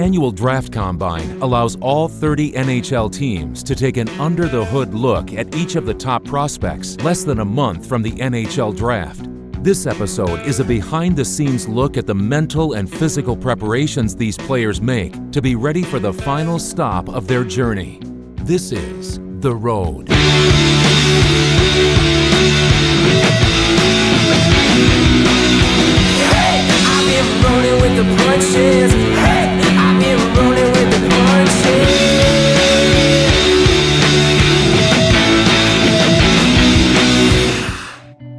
annual Draft Combine allows all 30 NHL teams to take an under-the-hood look at each of the top prospects less than a month from the NHL Draft. This episode is a behind-the-scenes look at the mental and physical preparations these players make to be ready for the final stop of their journey. This is The Road. Rolling with the punches. Hey, I've been rolling with the punches.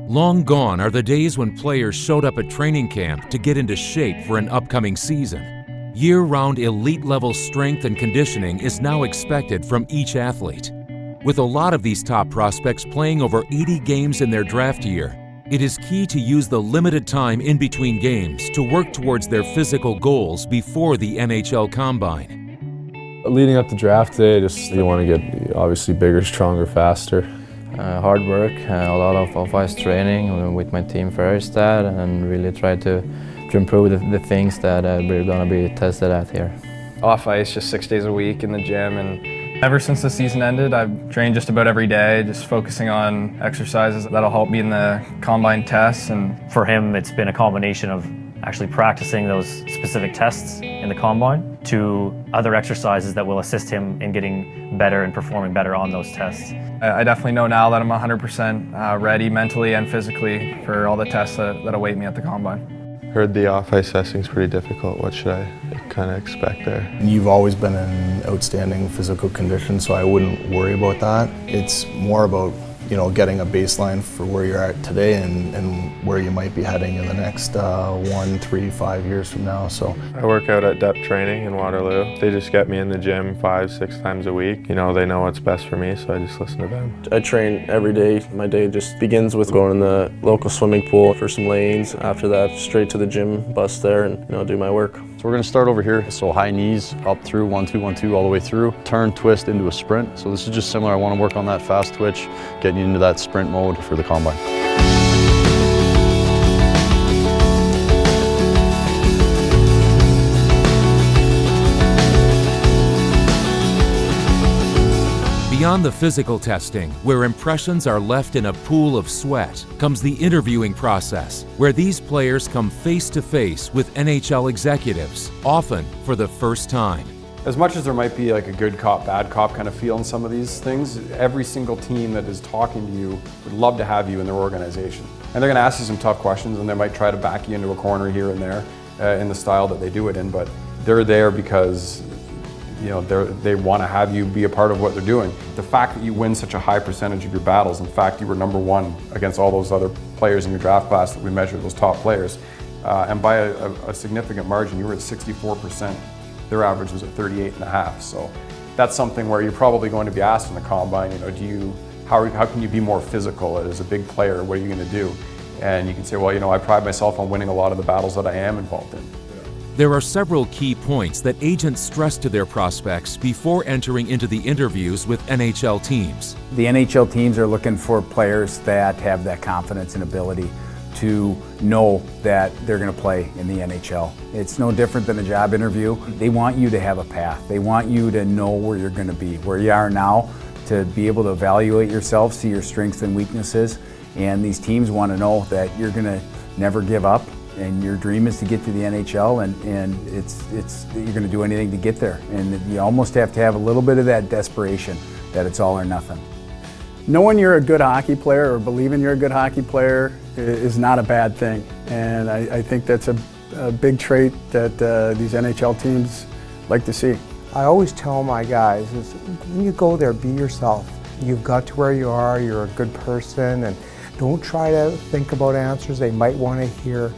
Long gone are the days when players showed up at training camp to get into shape for an upcoming season. Year-round elite-level strength and conditioning is now expected from each athlete. With a lot of these top prospects playing over 80 games in their draft year, it is key to use the limited time in between games to work towards their physical goals before the NHL Combine. Leading up to draft day, you want to get obviously bigger, stronger, faster. Hard work, a lot of off-ice training with my team first, and really try to improve the things that we're going to be tested at here. Off-ice just 6 days a week in the gym, and ever since the season ended, I've trained just about every day, just focusing on exercises that'll help me in the combine tests. And for him, it's been a combination of actually practicing those specific tests in the combine to other exercises that will assist him in getting better and performing better on those tests. I definitely know now that I'm 100% ready mentally and physically for all the tests that await me at the combine. Heard the off-ice testing's pretty difficult. What should I kind of expect there? You've always been in outstanding physical condition, so I wouldn't worry about that. It's more about, getting a baseline for where you're at today and where you might be heading in the next 1, 3, 5 years from now. So I work out at depth training in Waterloo. They just get me in the gym 5, 6 times a week. They know what's best for me, so I just listen to them. I train every day. My day just begins with going in the local swimming pool for some lanes. After that, straight to the gym, bus there, and do my work. So we're going to start over here. So high knees up through 1, 2, 1, 2 all the way through. Turn, twist into a sprint. So this is just similar. I want to work on that fast twitch, getting you into that sprint mode for the combine. Beyond the physical testing, where impressions are left in a pool of sweat, comes the interviewing process, where these players come face-to-face with NHL executives, often for the first time. As much as there might be like a good cop, bad cop kind of feel in some of these things, every single team that is talking to you would love to have you in their organization. And they're going to ask you some tough questions, and they might try to back you into a corner here and there in the style that they do it in, but they're there because they want to have you be a part of what they're doing. The fact that you win such a high percentage of your battles, in fact, you were #1 against all those other players in your draft class that we measured, those top players, and by a significant margin, you were at 64%. Their average was at 38.5%. So that's something where you're probably going to be asked in the combine, how can you be more physical as a big player? What are you going to do? And you can say, well, I pride myself on winning a lot of the battles that I am involved in. There are several key points that agents stress to their prospects before entering into the interviews with NHL teams. The NHL teams are looking for players that have that confidence and ability to know that they're going to play in the NHL. It's no different than a job interview. They want you to have a path. They want you to know where you're going to be, where you are now, to be able to evaluate yourself, see your strengths and weaknesses. And these teams want to know that you're going to never give up. And your dream is to get to the NHL, and it's you're going to do anything to get there. And you almost have to have a little bit of that desperation that it's all or nothing. Knowing you're a good hockey player or believing you're a good hockey player is not a bad thing. And I think that's a big trait that these NHL teams like to see. I always tell my guys is when you go there, be yourself. You've got to where you are, you're a good person, and don't try to think about answers they might want to hear.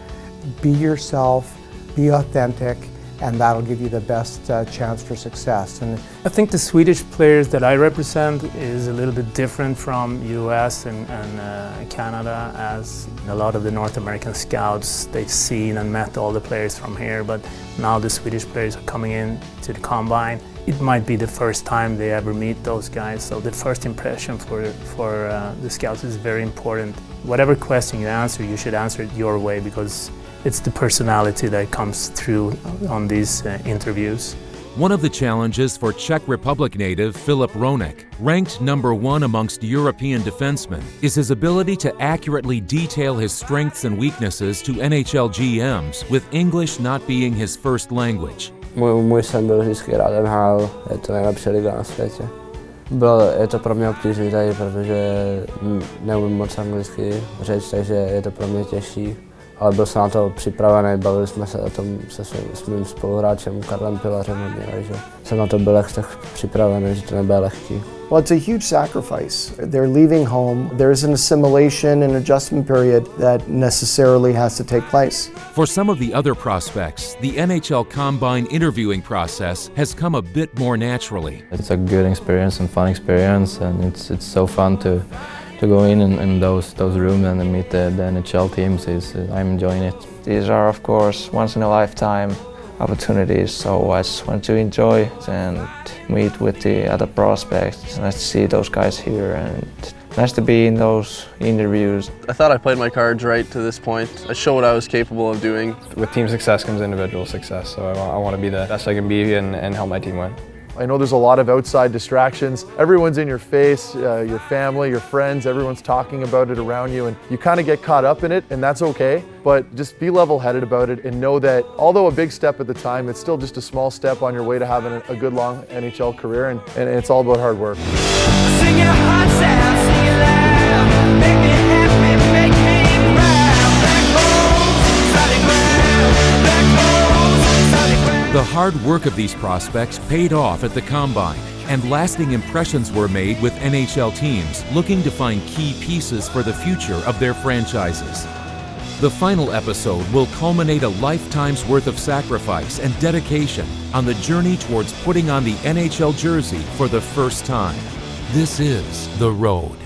Be yourself, be authentic, and that'll give you the best chance for success. And I think the Swedish players that I represent is a little bit different from US and Canada, as a lot of the North American scouts, they've seen and met all the players from here, but now the Swedish players are coming in to the Combine. It might be the first time they ever meet those guys, so the first impression for the scouts is very important. Whatever question you answer, you should answer it your way, because it's the personality that comes through on these interviews. One of the challenges for Czech Republic native Filip Hronek, ranked #1 amongst European defensemen, is his ability to accurately detail his strengths and weaknesses to NHL GMs, with English not being his first language. Můj sen byl vždycky hrát NHL, je to nejlepší liga na světě. Je to pro mě obtížný tady, protože neumím moc anglicky řeč, takže je to pro mě těžší. Ale byl jsem na to připravený, bavili jsme se o tom s mým spoluhráčem Karlem Pilařem hodně, takže jsem na to byl tak připravený, že to nebude lehký. Well, it's a huge sacrifice. They're leaving home. There is an assimilation and adjustment period that necessarily has to take place. For some of the other prospects, the NHL Combine interviewing process has come a bit more naturally. It's a good experience and fun experience, and it's so fun to go in those rooms and meet the NHL teams. I'm enjoying it. These are, of course, once in a lifetime opportunities, so I just want to enjoy and meet with the other prospects. Nice to see those guys here, and nice to be in those interviews. I thought I played my cards right to this point. I showed what I was capable of doing. With team success comes individual success, so I want to be the best I can be and help my team win. I know there's a lot of outside distractions. Everyone's in your face, your family, your friends, everyone's talking about it around you, and you kind of get caught up in it, and that's okay. But just be level-headed about it and know that although a big step at the time, it's still just a small step on your way to having a good long NHL career, and it's all about hard work. Sing your hearts out, sing it loud, make me happy, make me proud. Black holes, solid ground, black holes, solid ground. The hard work of these prospects paid off at the Combine, and lasting impressions were made with NHL teams looking to find key pieces for the future of their franchises. The final episode will culminate a lifetime's worth of sacrifice and dedication on the journey towards putting on the NHL jersey for the first time. This is The Road.